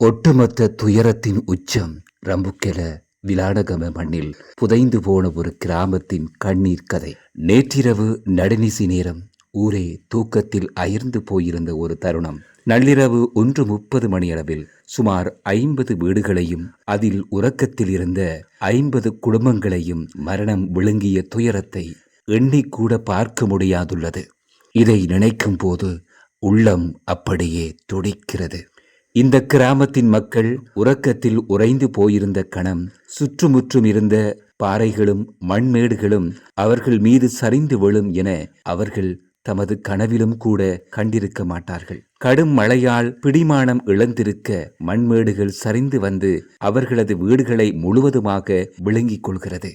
ஒட்டுமொத்த துயரத்தின் உச்சம் ரம்புக்கெல விலாடகம மண்ணில் புதைந்து போன ஒரு கிராமத்தின் கண்ணீர் கதை. நேற்றிரவு நடுநிசி நேரம் ஊரே தூக்கத்தில் அயர்ந்து போயிருந்த ஒரு தருணம். நள்ளிரவு 1:30 மணியளவில் சுமார் 50 வீடுகளையும் அதில் உறக்கத்தில் இருந்த 50 குடும்பங்களையும் மரணம் விழுங்கிய துயரத்தை எண்ணிக்கூட பார்க்க முடியாதுள்ளது. இதை நினைக்கும் போது உள்ளம் அப்படியே துடிக்கிறது. இந்த கிராமத்தின் மக்கள் உறக்கத்தில் உறைந்து போயிருந்த கணம் சுற்றுமுற்றும் இருந்த பாறைகளும் மண்மேடுகளும் அவர்கள் மீது சரிந்து விழும் என அவர்கள் தமது கனவிலும் கூட கண்டிருக்க மாட்டார்கள். கடும் மழையால் பிடிமானம் இழந்திருக்க மண்மேடுகள் சரிந்து வந்து அவர்களது வீடுகளை முழுவதுமாக விழுங்கிக் கொள்கிறது.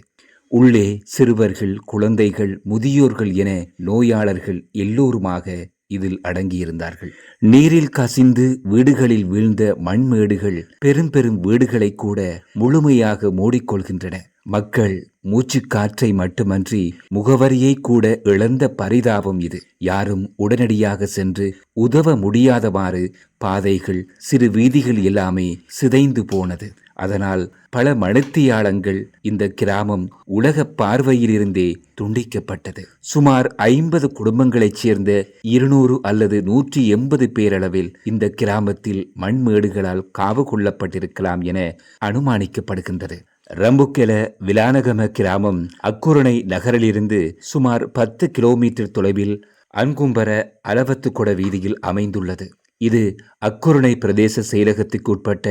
உள்ளே சிறுவர்கள், குழந்தைகள், முதியோர்கள் என நோயாளர்கள் எல்லோருமாக இதில் அடங்கியிருந்தார்கள். நீரில் கசிந்து வீடுகளில் வீழ்ந்த மண்மேடுகள் பெரும் பெரும் வீடுகளை கூட முழுமையாக மூடிக்கொள்கின்றன. மக்கள் மூச்சு காற்றை மட்டுமன்றி முகவரியை கூட இழந்த பரிதாபம் இது. யாரும் உடனடியாக சென்று உதவ முடியாதவாறு பாதைகள், சிறு வீதிகள் எல்லாமே சிதைந்து போனது. அதனால் பல மணித்தியாலங்கள் இந்த கிராமம் உலக பார்வையிலிருந்தே துண்டிக்கப்பட்டது. சுமார் 50 குடும்பங்களைச் சேர்ந்த 200 அல்லது 180 பேரளவில் இந்த கிராமத்தில் மண்மேடுகளால் காவு கொள்ளப்பட்டிருக்கலாம் என அனுமானிக்கப்படுகின்றது. ரம்புக்கெல விலானகம கிராமம் அக்குரணை நகரிலிருந்து சுமார் 10 கிலோமீட்டர் தொலைவில் அன்கும்பர அலவத்துக்கொட வீதியில் அமைந்துள்ளது. இது அக்குரணை பிரதேச செயலகத்துக்கு உட்பட்ட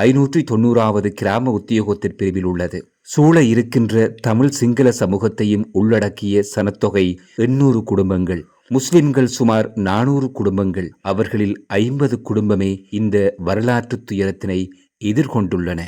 590வது கிராம உத்தியோகத்தின் பிரிவில் உள்ளது. சூழ இருக்கின்ற தமிழ் சிங்கள சமூகத்தையும் உள்ளடக்கிய சனத்தொகை 800 குடும்பங்கள். முஸ்லிம்கள் சுமார் 400 குடும்பங்கள். அவர்களில் 50 குடும்பமே இந்த வரலாற்று துயரத்தினை எதிர்கொண்டுள்ளன.